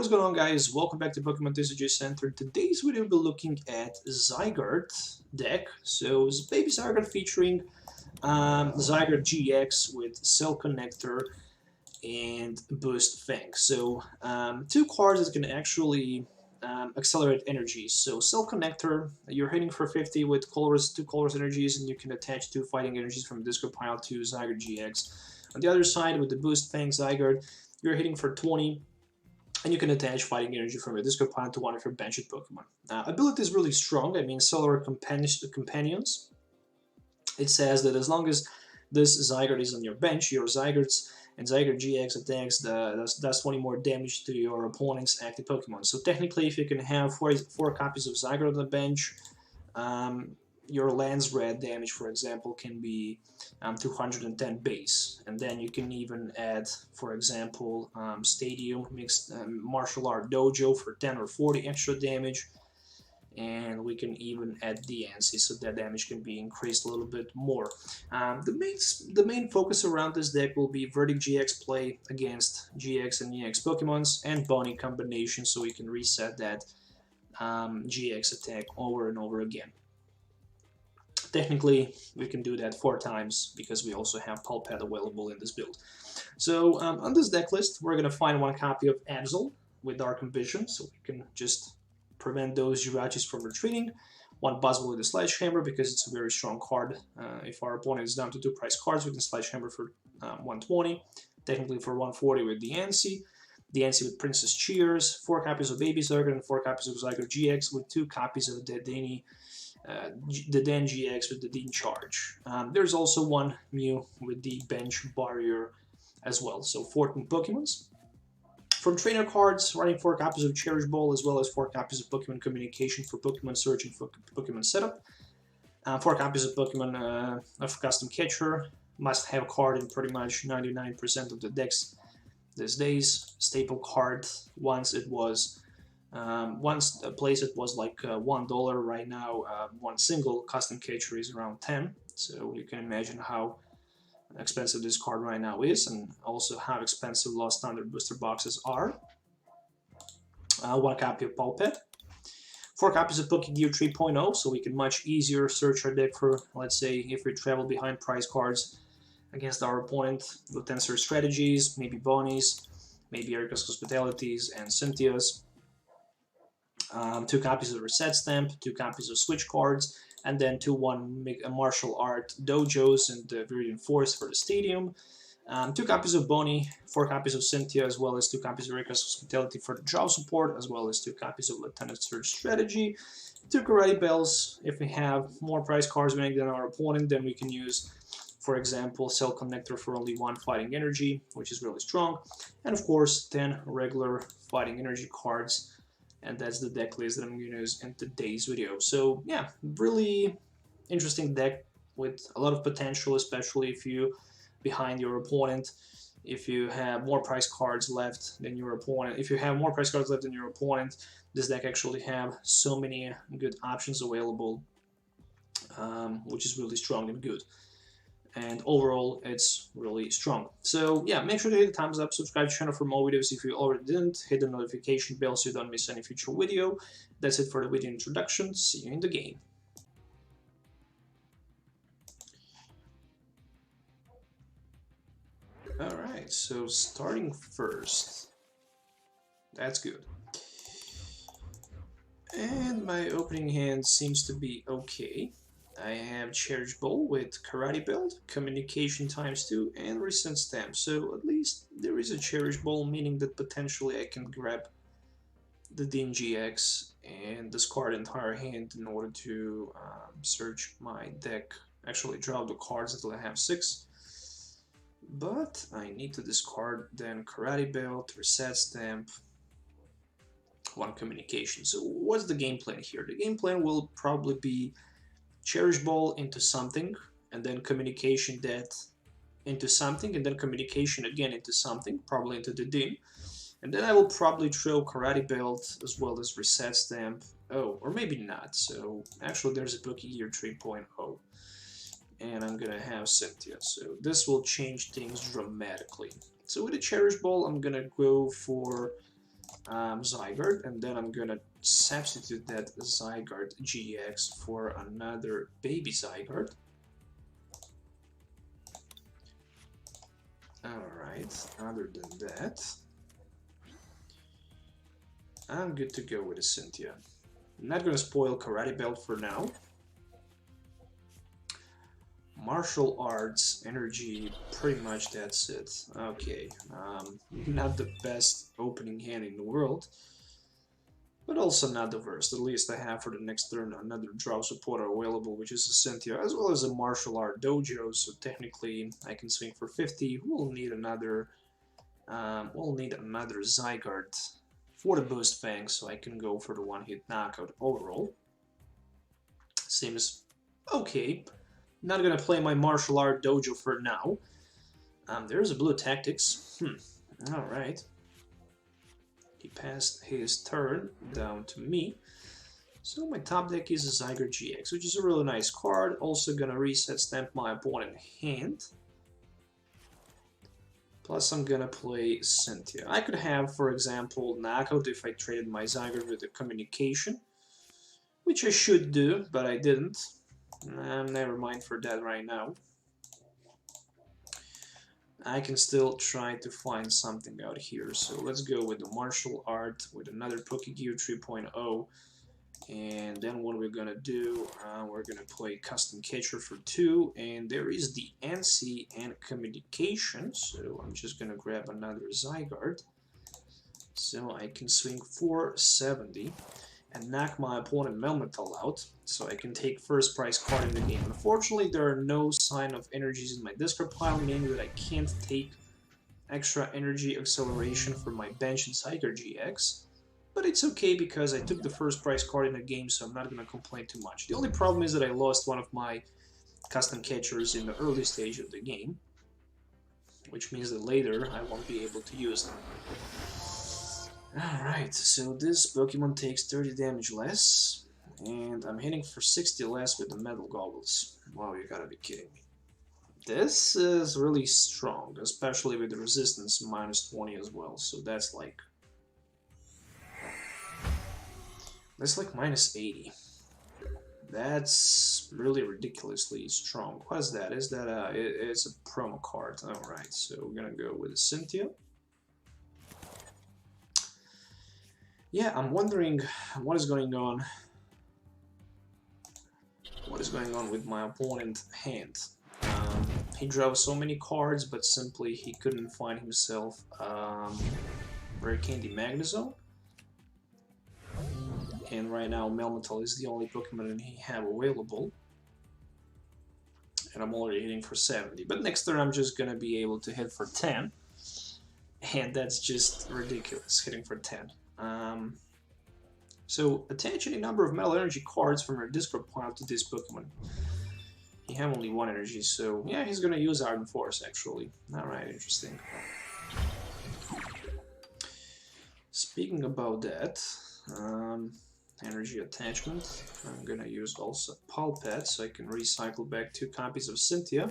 What's going on, guys? Welcome back to Pokemon TCG Center. Today's video we'll be looking at Zygarde deck. So it's Baby Zygarde featuring Zygarde GX with Cell Connector and Boost Fang. So two cards that can actually accelerate energies. So Cell Connector, you're hitting for 50 with two colors energies, and you can attach two fighting energies from Disco Pile to Zygarde GX. On the other side, with the Boost Fang Zygarde, you're hitting for 20. And you can attach fighting energy from your discard pile to one of your benched Pokemon. Ability is really strong. I mean, Cellular Companions. It says that as long as this Zygarde is on your bench, your Zygardes and Zygarde GX attacks does 20 more damage to your opponent's active Pokemon. So technically, if you can have four copies of Zygarde on the bench, your Lance Red damage, for example, can be 210 base, and then you can even add, for example, Stadium Mixed Martial Art Dojo for 10 or 40 extra damage, and we can even add DNC, so that damage can be increased a little bit more. The main focus around this deck will be Verdict GX play against GX and EX Pokemons, and Bonnie combination, so we can reset that GX attack over and over again. Technically, we can do that 4 times because we also have Pulpad available in this build. So on this deck list, we're going to find one copy of Absol with Dark Vision, so we can just prevent those Jirachis from retreating. One Buzzwole with the Sledgehammer because it's a very strong card. If our opponent is down to 2 price cards, we can Sledgehammer for 120, technically for 140 with the Diancie with Princess Cheers, 4 copies of Baby Zygarde, and 4 copies of Zygarde GX with 2 copies of Dedenne. The Den GX with the Dean Charge. There's also one Mew with the Bench Barrier as well, so 14 Pokemons. From trainer cards, running 4 copies of Cherish Ball as well as 4 copies of Pokemon Communication for Pokemon Search and for Pokemon Setup. 4 copies of Pokemon of Custom Catcher, must have card in pretty much 99% of the decks these days. Staple card, once a place it was like $1, right now one single custom catcher is around 10, so you can imagine how expensive this card right now is, and also how expensive Lost Thunder booster boxes are. 1 copy of Pulpad, 4 copies of Pokegear 3.0, so we can much easier search our deck for, let's say, if we travel behind prize cards against our opponent with Tensor Strategies, maybe Bonnies, maybe Erika's Hospitalities and Cynthia's. 2 copies of Reset Stamp, 2 copies of Switch cards, and then 2 Martial Art Dojos and Viridian Force for the Stadium. 2 copies of Bonnie, 4 copies of Cynthia, as well as 2 copies of Erika's Hospitality for the draw support, as well as 2 copies of Lieutenant Surge Strategy. 2 Karate Bells. If we have more prize cards winning than our opponent, then we can use, for example, Cell Connector for only 1 fighting energy, which is really strong. And of course, 10 regular fighting energy cards. And that's the deck list that I'm going to use in today's video. So yeah, really interesting deck with a lot of potential, especially if you behind your opponent. If you have more prize cards left than your opponent, this deck actually have so many good options available, which is really strong and good. And overall, it's really strong. So yeah, make sure to hit the thumbs up, subscribe to the channel for more videos if you already didn't, hit the notification bell so you don't miss any future video. That's it for the video introduction. See you in the game. Alright, so starting first. That's good. And my opening hand seems to be okay. I have Cherish Ball with Karate Belt, Communication ×2, and Reset Stamp. So at least there is a Cherish Ball, meaning that potentially I can grab the Din GX and discard entire hand in order to search my deck. Actually draw the cards until I have 6. But I need to discard then Karate Belt, Reset Stamp, 1 Communication. So what's the game plan here? The game plan will probably be Cherish Ball into something, and then Communication that into something, and then Communication again into something, probably into the Din. And then I will probably throw Karate Belt as well as Reset Stamp. Oh, or maybe not. So actually there's a Pokegear 3.0. And I'm gonna have Cynthia. So this will change things dramatically. So with a Cherish Ball, I'm gonna go for Zygarde, and then I'm gonna substitute that Zygarde GX for another baby Zygarde. Alright, other than that, I'm good to go with a Cynthia. I'm not gonna spoil Karate Belt for now. Martial arts, energy, pretty much that's it. Okay, not the best opening hand in the world, but also not the worst. At least I have for the next turn another draw supporter available, which is a Cynthia, as well as a martial art dojo, so technically I can swing for 50. We'll need another Zygarde for the boost fang, so I can go for the one-hit knockout overall. Seems okay. Not gonna play my martial art dojo for now. There's a blue tactics. Alright. He passed his turn down to me. So my top deck is a Zygarde GX, which is a really nice card. Also gonna reset stamp my opponent hand. Plus I'm gonna play Cynthia. I could have, for example, knockout if I traded my Zygarde with a communication, which I should do, but I didn't. Never mind for that right now. I can still try to find something out here. So let's go with the martial art with another Pokegear 3.0. And then what we're gonna do, we're gonna play custom catcher for 2. And there is the NC and communication. So I'm just gonna grab another Zygarde. So I can swing for 70. And knock my opponent Melmetal out, so I can take first prize card in the game. Unfortunately, there are no sign of energies in my discard pile, meaning that I can't take extra energy acceleration for my bench in Zygarde GX. But it's okay because I took the first prize card in the game, so I'm not going to complain too much. The only problem is that I lost one of my custom catchers in the early stage of the game, which means that later I won't be able to use them. Alright, so this Pokemon takes 30 damage less, and I'm hitting for 60 less with the Metal Goggles. Wow, you gotta be kidding me. This is really strong, especially with the resistance minus 20 as well, so that's like minus 80. That's really ridiculously strong. What's that? Is that it's a promo card. Alright, so we're gonna go with a Cynthia. Yeah, I'm wondering what is going on. What is going on with my opponent hand? He drew so many cards, but simply he couldn't find himself Rare Candy Magnezone. And right now Melmetal is the only Pokemon that he have available. And I'm already hitting for 70. But next turn I'm just gonna be able to hit for 10. And that's just ridiculous, hitting for 10. So attach any number of Metal Energy cards from your discard pile to this Pokemon. He have only one energy, so yeah, he's gonna use Ardent Force actually. Alright, interesting. Speaking about that, energy attachment, I'm gonna use also Pulpet so I can recycle back 2 copies of Cynthia.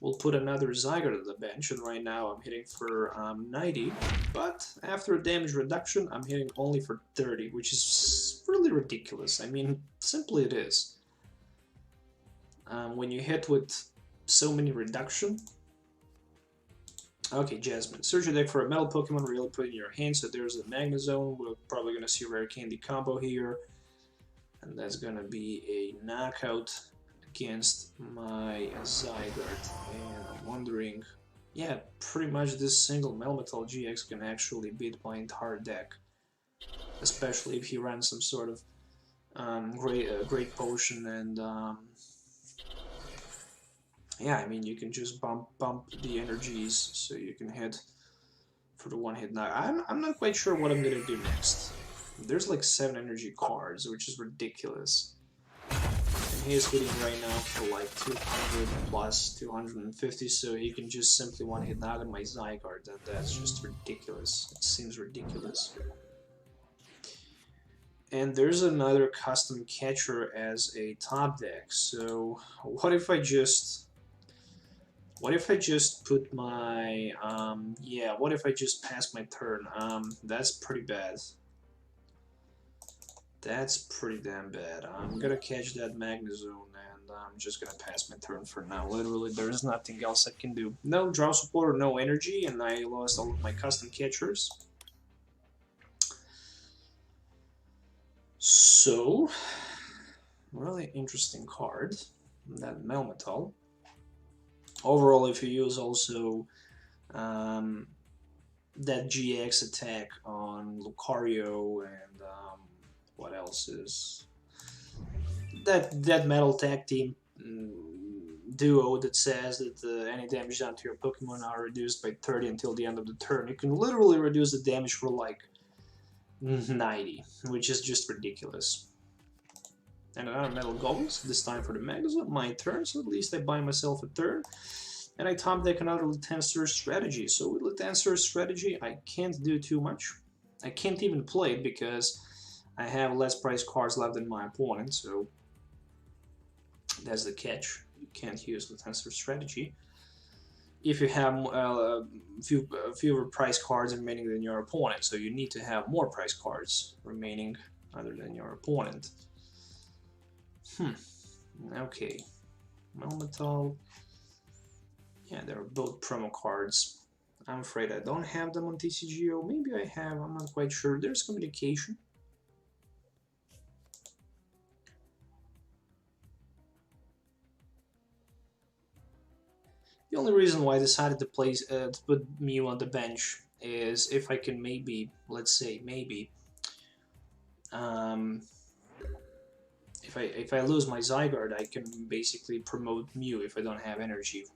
We'll put another Zygarde on the bench, and right now I'm hitting for 90, but after a damage reduction, I'm hitting only for 30, which is really ridiculous. I mean, simply it is. When you hit with so many reduction... Okay, Jasmine. Search your deck for a metal Pokemon, really put it in your hand, so there's the Magnezone. We're probably going to see a Rare Candy combo here, and that's going to be a knockout against my Zygarde, and I'm wondering, yeah, pretty much this single Melmetal GX can actually beat my entire deck, especially if he runs some sort of great potion, and yeah, I mean, you can just bump the energies so you can hit for the one-hit knock. I'm not quite sure what I'm gonna do next. There's like 7 energy cards, which is ridiculous. He is hitting right now for like 200 plus 250, so he can just simply one-hit knock on my Zygarde, and that's just ridiculous. It seems ridiculous. And there's another custom catcher as a top deck, so what if I just What if I just put my, yeah, what if I just pass my turn? That's pretty bad. That's pretty damn bad. I'm gonna catch that Magnezone and I'm just gonna pass my turn for now. Literally, there's nothing else I can do. No draw support or no energy, and I lost all of my custom catchers. So, really interesting card, that Melmetal. Overall, if you use also that GX attack on Lucario and what else is that metal tag team duo that says that any damage done to your Pokemon are reduced by 30 until the end of the turn. You can literally reduce the damage for like 90, which is just ridiculous. And another metal goggles, this time for the Megazord, my turn, so at least I buy myself a turn. And I top deck another Lutenser strategy. So with Lutenser strategy, I can't do too much. I can't even play it because I have less price cards left than my opponent, so that's the catch. You can't use Lutenser strategy. If you have fewer price cards remaining than your opponent, so you need to have more price cards remaining other than your opponent. Okay. Melmetal. Yeah, they're both promo cards. I'm afraid I don't have them on TCGO. Maybe I have, I'm not quite sure. There's communication. The only reason why I decided to place to put Mew on the bench is if I can maybe, let's say maybe, if I lose my Zygarde, I can basically promote Mew if I don't have energy,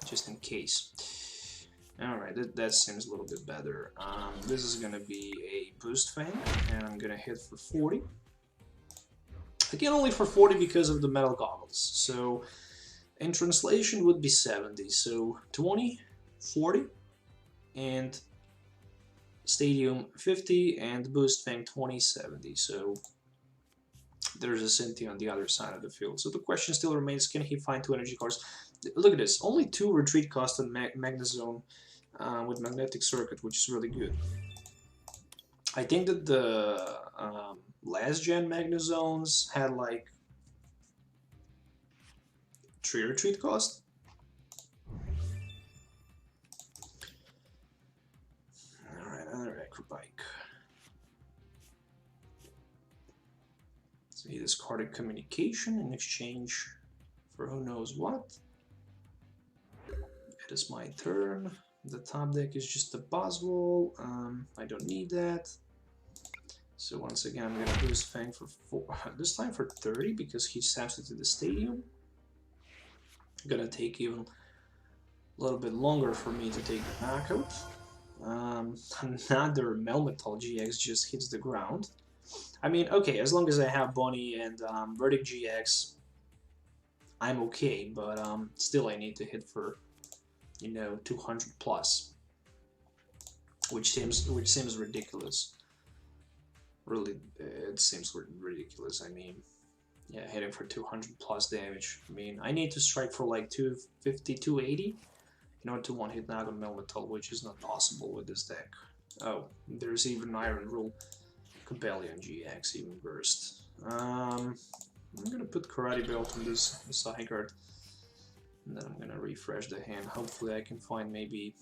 just in case. Alright, that seems a little bit better. This is gonna be a Boost Fang, and I'm gonna hit for 40. Again, only for 40 because of the metal goggles. So in translation would be 70. So 20, 40, and Stadium 50, and Boost Fang 20, 70. So there's a Cynthia on the other side of the field. So the question still remains, can he find 2 energy cards? Look at this, only 2 retreat cost on Magnezone with Magnetic Circuit, which is really good. I think that the last gen Magnezones had like 3 retreat cost. Alright, another Acrobike. So he discarded Communication in exchange for who knows what. It is my turn. The top deck is just a Boswell. I don't need that. So once again, I'm gonna boost Fang for 4, this time for 30 because he saps it to the Stadium. Gonna take even a little bit longer for me to take the knockout. Another Melmetal GX just hits the ground. I mean, okay, as long as I have Bonnie and Verdict GX, I'm okay, but still I need to hit for, you know, 200 plus, which seems ridiculous. Really, it seems ridiculous. I mean, yeah, hitting for 200 plus damage. I mean, I need to strike for like 250, 280 in order to one-hit knock on Melmetal, which is not possible with this deck. Oh, there's even Iron Rule. Cabellion GX, even burst. I'm gonna put Karate Belt on this Zygarde, and then I'm gonna refresh the hand. Hopefully I can find maybe,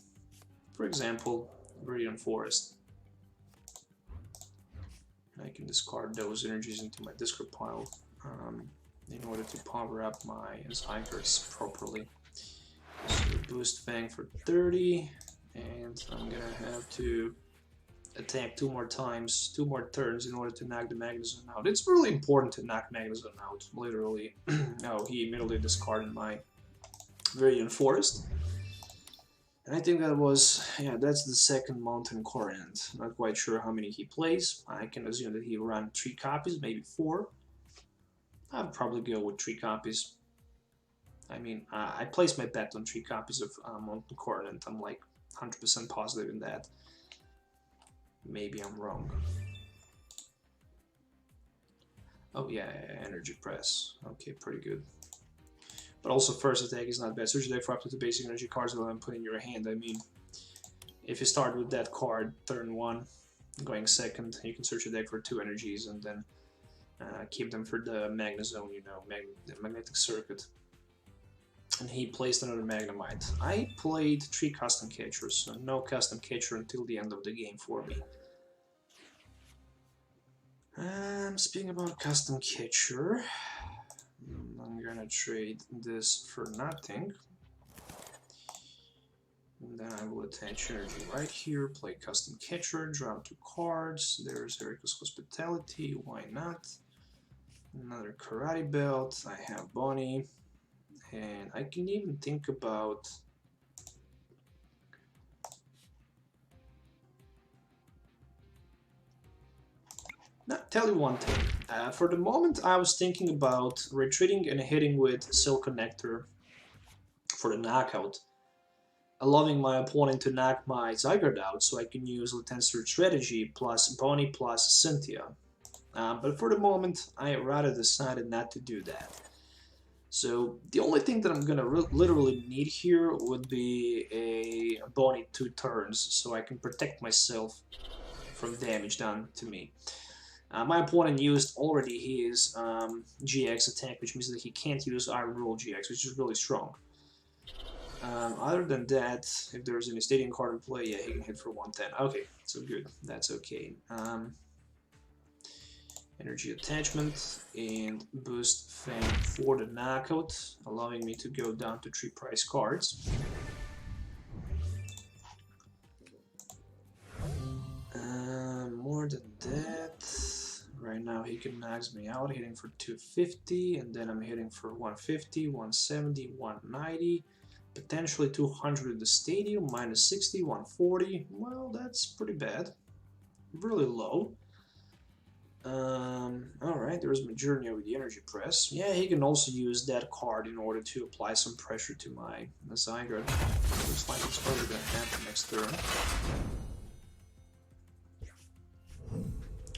for example, Viridian Forest. I can discard those energies into my discard pile in order to power up my Zygardes properly. So boost Fang for 30, and I'm gonna have to attack 2 more times, 2 more turns in order to knock the Magnezone out. It's really important to knock Magnezone out, literally. Oh, he immediately discarded my Viridian Forest. And I think that was, yeah, that's the second Mountain Corient. Not quite sure how many he plays. I can assume that he ran 3 copies, maybe 4. I'd probably go with 3 copies. I mean, I placed my bet on 3 copies of Mountain Corient. I'm like 100% positive in that. Maybe I'm wrong. Oh yeah, Energy Press. Okay, pretty good. But also first attack is not bad. Search your deck for up to 2 basic energy cards that I'm putting in your hand. I mean, if you start with that card, turn 1, going second, you can search your deck for 2 energies and then keep them for the Magna Zone, you know, the magnetic circuit. And he placed another Magnemite. I played 3 custom catchers, so no custom catcher until the end of the game for me. Speaking about custom catcher, I'm gonna trade this for nothing. And then I will attach energy right here, play custom catcher, draw 2 cards. There's Erika's Hospitality, why not? Another Karate Belt, I have Bonnie, and I can even think about tell you one thing. For the moment, I was thinking about retreating and hitting with Silk Connector for the knockout, allowing my opponent to knock my Zygarde out so I can use Lieutenant strategy plus Bonnie plus Cynthia. But for the moment, I rather decided not to do that. So the only thing that I'm gonna literally need here would be a Bonnie 2 turns so I can protect myself from damage done to me. My opponent used already his GX attack, which means that he can't use Iron Roll GX, which is really strong. Other than that, if there's any Stadium card in play, yeah, he can hit for 110. Okay, so good. That's okay. Energy attachment and boost Fang for the knockout, allowing me to go down to 3 price cards. More than that, right now he can max me out, hitting for 250, and then I'm hitting for 150, 170, 190, potentially 200 in the stadium, minus 60, 140. Well, that's pretty bad. Really low. Alright, there's my journey with the energy press. Yeah, he can also use that card in order to apply some pressure to my Zygarde. Looks like it's probably gonna happen next turn.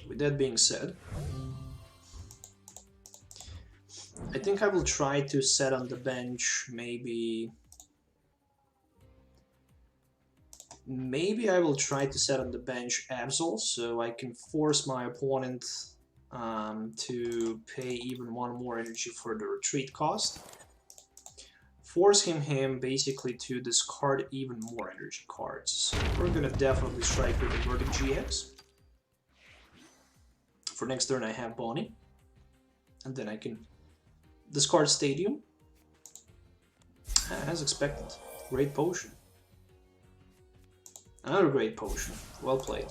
With that being said, I think I will try to set on the bench maybe I will try to set on the bench Absol so I can force my opponent to pay even 1 more energy for the retreat cost. Force him basically to discard even more energy cards. So we're gonna definitely strike with the Verdict GX. For next turn I have Bonnie, and then I can discard Stadium. As expected, Great Potion. Another Great Potion, well played.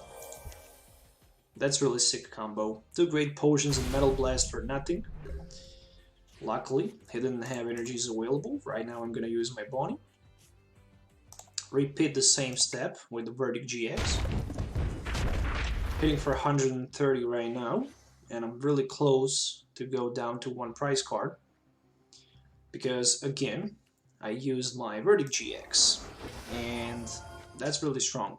That's really sick combo. 2 Great Potions and Metal Blast for nothing. Luckily, he didn't have energies available. Right now I'm gonna use my Bonnie. Repeat the same step with the Verdict GX. Hitting for 130 right now, and I'm really close to go down to 1 price card. Because, again, I used my Verdict GX, and that's really strong.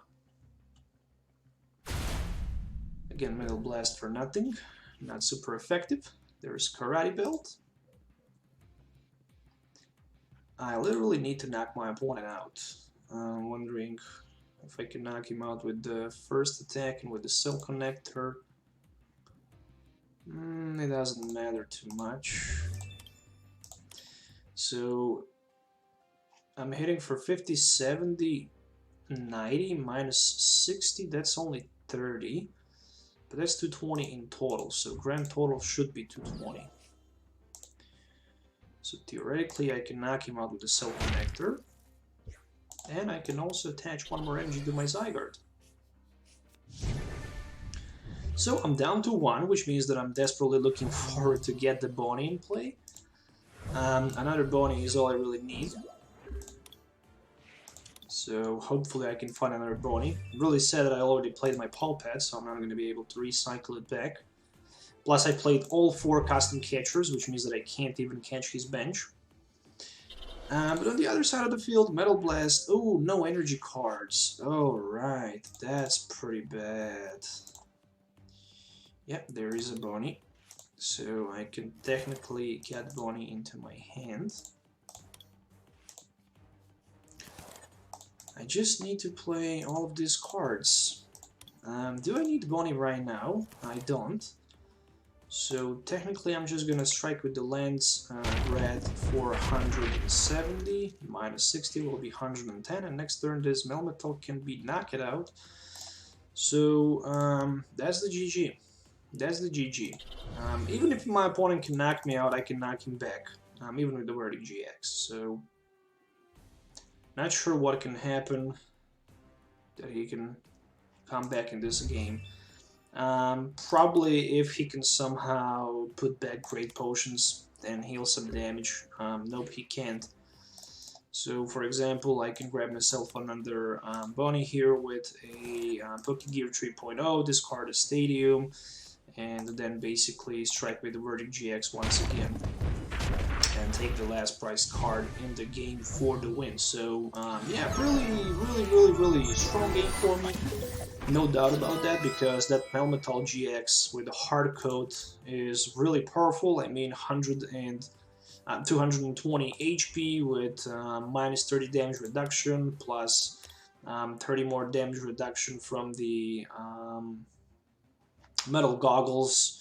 Again, Metal Blast for nothing, not super effective. There's Karate Belt. I literally need to knock my opponent out. I'm wondering if I can knock him out with the first attack and with the Cell Connector. It doesn't matter too much. So I'm hitting for 50, 70, 90, minus 60, that's only 30. But that's 220 in total, so grand total should be 220. So theoretically I can knock him out with the Cell Connector. And I can also attach 1 more energy to my Zygarde. So I'm down to 1, which means that I'm desperately looking forward to get the Bonnie in play. Another Bonnie is all I really need. So hopefully I can find another Bonnie. I'm really sad that I already played my Paw Pet, so I'm not going to be able to recycle it back. Plus I played all 4 custom catchers, which means that I can't even catch his bench. But on the other side of the field, Metal Blast. Oh, no energy cards. Oh, right. That's pretty bad. Yep, there is a Bonnie. So I can technically get Bonnie into my hand. I just need to play all of these cards. Do I need Bonnie right now? I don't. So technically I'm just gonna strike with the lands red for 170, minus 60 will be 110, and next turn this Melmetal can be knocked out. So that's the GG. That's the GG. Even if my opponent can knock me out, I can knock him back, even with the Verdict GX. So not sure what can happen that he can come back in this game. Probably if he can somehow put back Great Potions and heal some damage. Nope, he can't. So, for example, I can grab myself another Bonnie here with a Pokegear 3.0, discard a Stadium, and then basically strike with the Verdict GX once again and take the last prize card in the game for the win. So, yeah, really strong game for me. No doubt about that, because that Melmetal GX with the hard code is really powerful. I mean, 220 HP with minus 30 damage reduction, plus 30 more damage reduction from the metal goggles,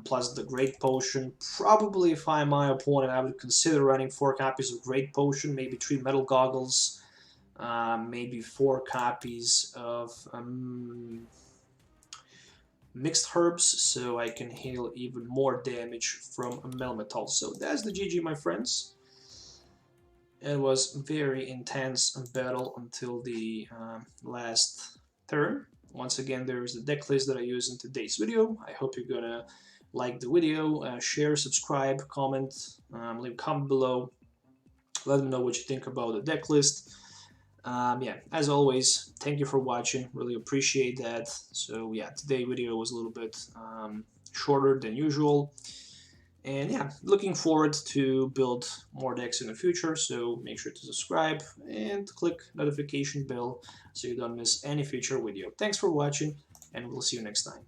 plus the Great Potion. Probably if I'm my opponent, I would consider running 4 copies of Great Potion, maybe 3 metal goggles, maybe 4 copies of mixed herbs, so I can heal even more damage from a Melmetal. So that's the GG, my friends. It was very intense battle until the last turn. Once again, there is the deck list that I use in today's video. I hope you're gonna like the video, share, subscribe, comment, leave a comment below. Let me know what you think about the deck list. Yeah, as always, thank you for watching, really appreciate that. So yeah, today's video was a little bit shorter than usual, and yeah, looking forward to build more decks in the future, so make sure to subscribe and click notification bell so you don't miss any future video. Thanks for watching, and we'll see you next time.